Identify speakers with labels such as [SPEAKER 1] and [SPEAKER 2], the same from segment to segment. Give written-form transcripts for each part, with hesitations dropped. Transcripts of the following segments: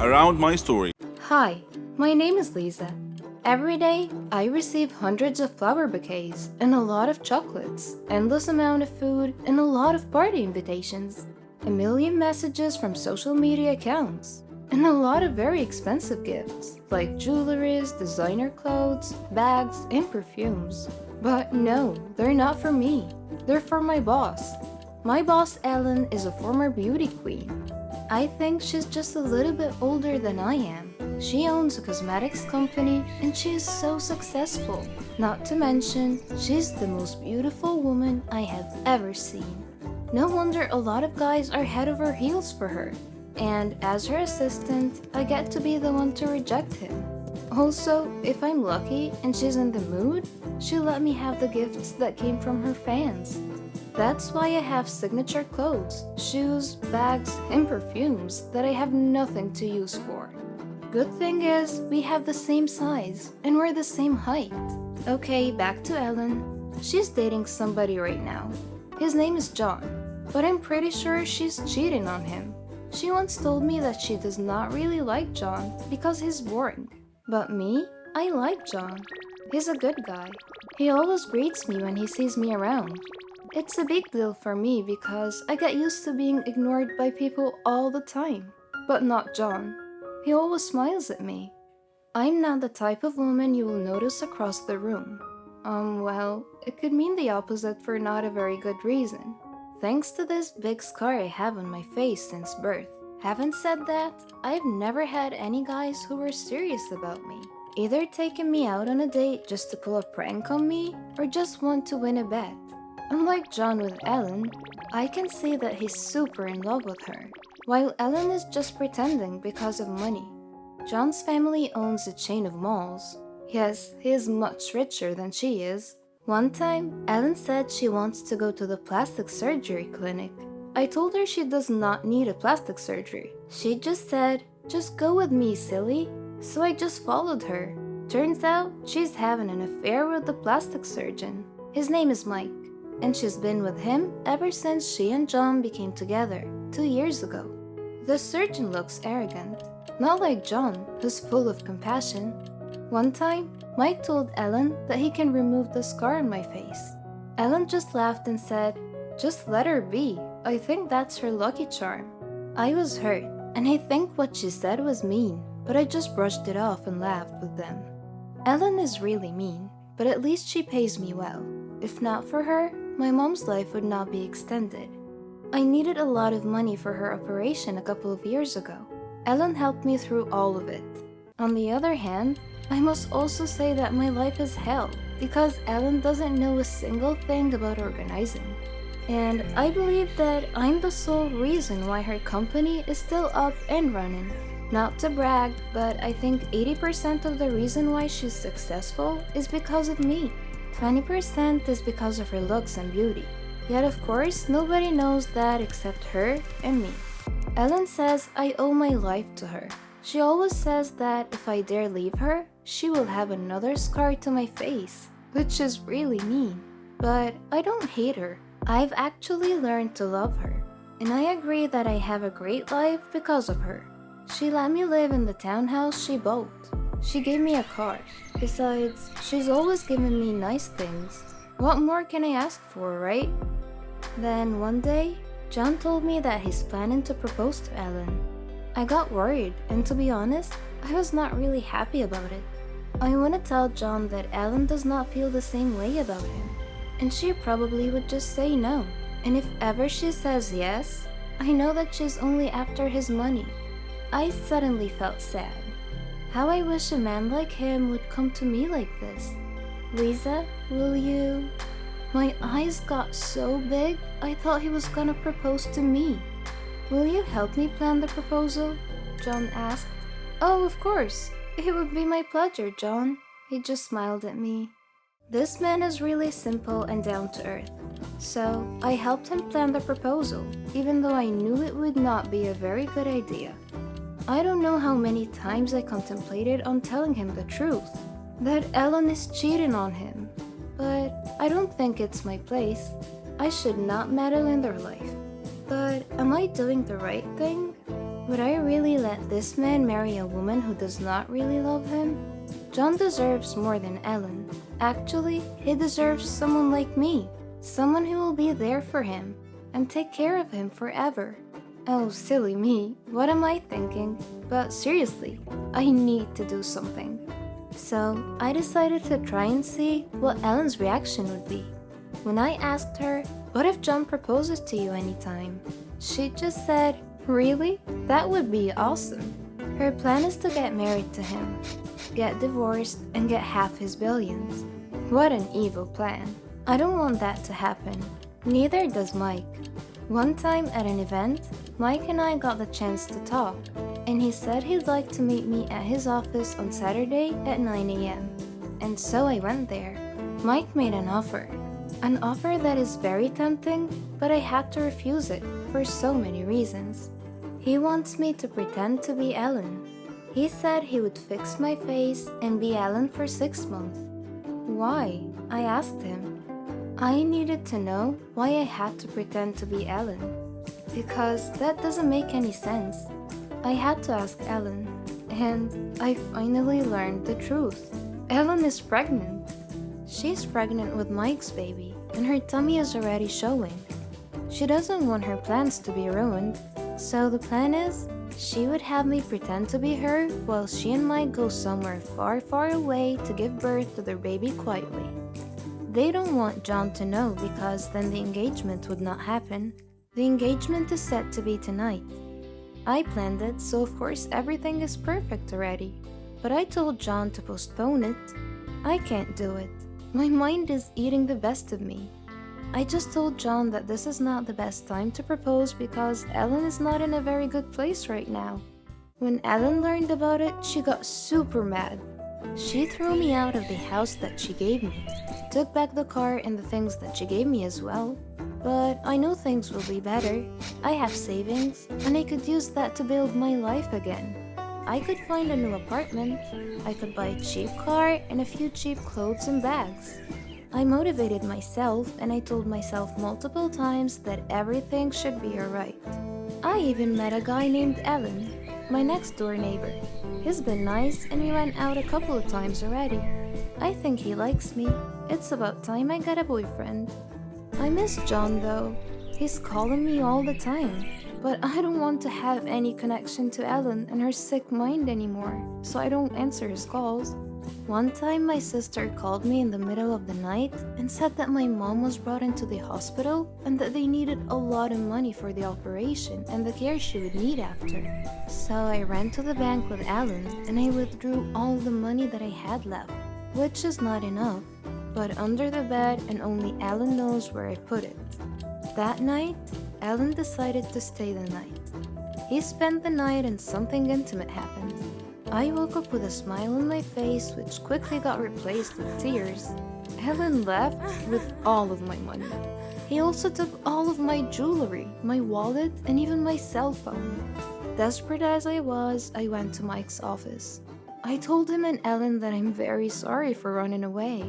[SPEAKER 1] around my story.
[SPEAKER 2] Hi, my name is Lisa. Every day, I receive hundreds of flower bouquets and a lot of chocolates, endless amount of food, and a lot of party invitations, a million messages from social media accounts, and a lot of very expensive gifts like jewelries, designer clothes, bags, and perfumes. But no, they're not for me. They're for my boss. My boss, Ellen, is a former beauty queen. I think she's just a little bit older than I am. She owns a cosmetics company and she is so successful. Not to mention, she's the most beautiful woman I have ever seen. No wonder a lot of guys are head over heels for her. And as her assistant, I get to be the one to reject him. Also, if I'm lucky and she's in the mood, she'll let me have the gifts that came from her fans. That's why I have signature clothes, shoes, bags, and perfumes that I have nothing to use for. Good thing is, we have the same size, and we're the same height. Okay, back to Ellen. She's dating somebody right now. His name is John, but I'm pretty sure she's cheating on him. She once told me that she does not really like John because he's boring. But me, I like John. He's a good guy. He always greets me when he sees me around. It's a big deal for me because I get used to being ignored by people all the time. But not John. He always smiles at me. I'm not the type of woman you will notice across the room. Well, it could mean the opposite for not a very good reason. Thanks to this big scar I have on my face since birth. Having said that, I've never had any guys who were serious about me. Either taking me out on a date just to pull a prank on me, or just want to win a bet. Unlike John with Ellen, I can see that he's super in love with her, while Ellen is just pretending because of money. John's family owns a chain of malls. Yes, he is much richer than she is. One time, Ellen said she wants to go to the plastic surgery clinic. I told her she does not need a plastic surgery. She just said, "Just go with me, silly." So I just followed her. Turns out, she's having an affair with the plastic surgeon. His name is Mike, and she's been with him ever since she and John became together 2 years ago. The surgeon looks arrogant, not like John, who's full of compassion. One time, Mike told Ellen that he can remove the scar on my face. Ellen just laughed and said, "Just let her be. I think that's her lucky charm." I was hurt, and I think what she said was mean, but I just brushed it off and laughed with them. Ellen is really mean, but at least she pays me well. If not for her, my mom's life would not be extended. I needed a lot of money for her operation a couple of years ago. Ellen helped me through all of it. On the other hand, I must also say that my life is hell because Ellen doesn't know a single thing about organizing. And I believe that I'm the sole reason why her company is still up and running. Not to brag, but I think 80% of the reason why she's successful is because of me. 20% is because of her looks and beauty. Yet of course, nobody knows that except her and me. Ellen says I owe my life to her. She always says that if I dare leave her, she will have another scar to my face, which is really mean. But I don't hate her. I've actually learned to love her. And I agree that I have a great life because of her. She let me live in the townhouse she bought. She gave me a car. Besides, she's always given me nice things. What more can I ask for, right? Then one day, John told me that he's planning to propose to Ellen. I got worried, and to be honest, I was not really happy about it. I want to tell John that Ellen does not feel the same way about him, and she probably would just say no. And if ever she says yes, I know that she's only after his money. I suddenly felt sad. How I wish a man like him would come to me like this. "Lisa, will you..." My eyes got so big, I thought he was gonna propose to me. "Will you help me plan the proposal?" John asked. "Oh, of course. It would be my pleasure, John." He just smiled at me. This man is really simple and down to earth. So, I helped him plan the proposal, even though I knew it would not be a very good idea. I don't know how many times I contemplated on telling him the truth, that Ellen is cheating on him. But I don't think it's my place. I should not meddle in their life. But am I doing the right thing? Would I really let this man marry a woman who does not really love him? John deserves more than Ellen. Actually, he deserves someone like me. Someone who will be there for him and take care of him forever. Oh, silly me, what am I thinking? But seriously, I need to do something. So, I decided to try and see what Ellen's reaction would be. When I asked her, "What if John proposes to you anytime?" she just said, "Really? That would be awesome." Her plan is to get married to him, get divorced, and get half his billions. What an evil plan. I don't want that to happen. Neither does Mike. One time at an event, Mike and I got the chance to talk, and he said he'd like to meet me at his office on Saturday at 9 a.m. And so I went there. Mike made an offer that is very tempting, but I had to refuse it for so many reasons. He wants me to pretend to be Ellen. He said he would fix my face and be Ellen for 6 months. Why? I asked him. I needed to know why I had to pretend to be Ellen, because that doesn't make any sense. I had to ask Ellen, and I finally learned the truth. Ellen is pregnant. She's pregnant with Mike's baby, and her tummy is already showing. She doesn't want her plans to be ruined, so the plan is she would have me pretend to be her while she and Mike go somewhere far, far away to give birth to their baby quietly. They don't want John to know because then the engagement would not happen. The engagement is set to be tonight. I planned it, so of course everything is perfect already. But I told John to postpone it. I can't do it. My mind is eating the best of me. I just told John that this is not the best time to propose because Ellen is not in a very good place right now. When Ellen learned about it, she got super mad. She threw me out of the house that she gave me, took back the car and the things that she gave me as well. But I know things will be better. I have savings, and I could use that to build my life again. I could find a new apartment, I could buy a cheap car and a few cheap clothes and bags. I motivated myself and I told myself multiple times that everything should be alright. I even met a guy named Alan, my next door neighbor. He's been nice and we went out a couple of times already. I think he likes me. It's about time I got a boyfriend. I miss John though. He's calling me all the time. But I don't want to have any connection to Ellen and her sick mind anymore, so I don't answer his calls. One time my sister called me in the middle of the night and said that my mom was brought into the hospital and that they needed a lot of money for the operation and the care she would need after. So I ran to the bank with Alan and I withdrew all the money that I had left, which is not enough, but under the bed and only Alan knows where I put it. That night, Alan decided to stay the night. He spent the night and something intimate happened. I woke up with a smile on my face which quickly got replaced with tears. Alan left with all of my money. He also took all of my jewelry, my wallet, and even my cell phone. Desperate as I was, I went to Mike's office. I told him and Ellen that I'm very sorry for running away.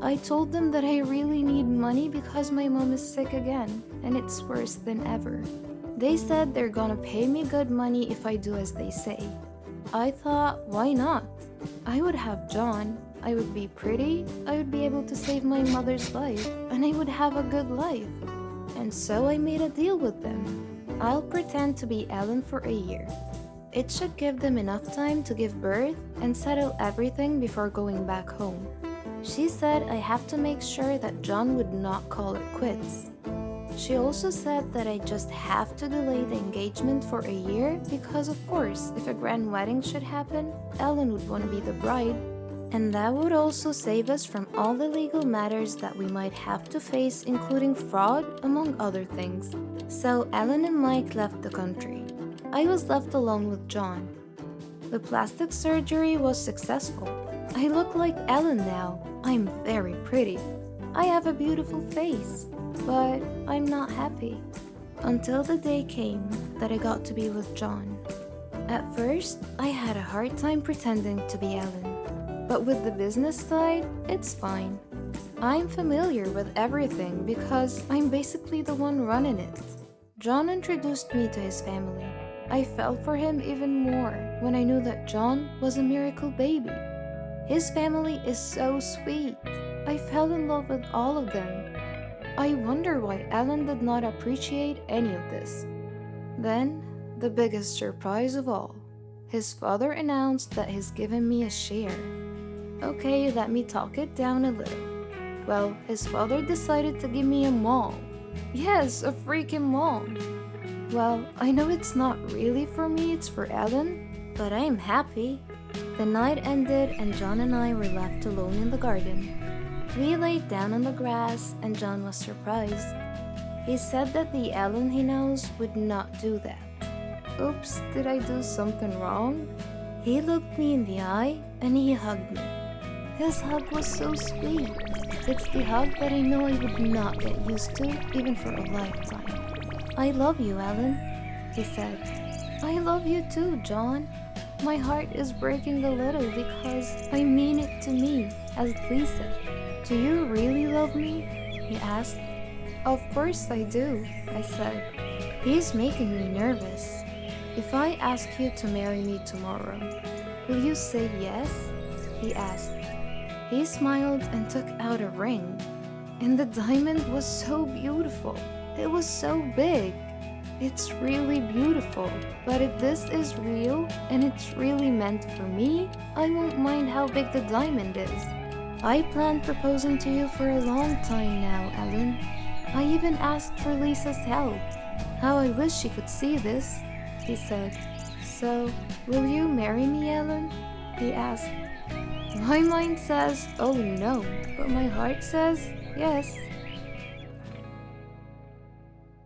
[SPEAKER 2] I told them that I really need money because my mom is sick again, and it's worse than ever. They said they're gonna pay me good money if I do as they say. I thought, why not? I would have John, I would be pretty, I would be able to save my mother's life, and I would have a good life. And so I made a deal with them. I'll pretend to be Ellen for a year. It should give them enough time to give birth and settle everything before going back home. She said I have to make sure that John would not call it quits. She also said that I just have to delay the engagement for a year because of course, if a grand wedding should happen, Ellen would want to be the bride. And that would also save us from all the legal matters that we might have to face, including fraud, among other things. So Ellen and Mike left the country. I was left alone with John. The plastic surgery was successful. I look like Ellen now. I'm very pretty. I have a beautiful face, but I'm not happy. Until the day came that I got to be with John. At first, I had a hard time pretending to be Ellen. But with the business side, it's fine. I'm familiar with everything because I'm basically the one running it. John introduced me to his family. I fell for him even more when I knew that John was a miracle baby. His family is so sweet. I fell in love with all of them. I wonder why Ellen did not appreciate any of this. Then, the biggest surprise of all. His father announced that he's given me a share. Okay, let me talk it down a little. Well, his father decided to give me a mall. Yes, a freaking mall. Well, I know it's not really for me, it's for Ellen, but I am happy. The night ended and John and I were left alone in the garden. We laid down on the grass and John was surprised. He said that the Ellen he knows would not do that. Oops, did I do something wrong? He looked me in the eye and he hugged me. His hug was so sweet. It's the hug that I know I would not get used to even for a lifetime. I love you, Ellen, he said. I love you too, John. My heart is breaking a little because I mean it to me as Lisa. Do you really love me? He asked. Of course I do, I said. He's making me nervous. If I ask you to marry me tomorrow, will you say yes? He asked. He smiled and took out a ring. And the diamond was so beautiful. It was so big. It's really beautiful. But if this is real and it's really meant for me, I won't mind how big the diamond is. I planned proposing to you for a long time now, Ellen. I even asked for Lisa's help. How I wish she could see this, he said. So, will you marry me, Ellen? He asked. My mind says, oh no, but my heart says, yes.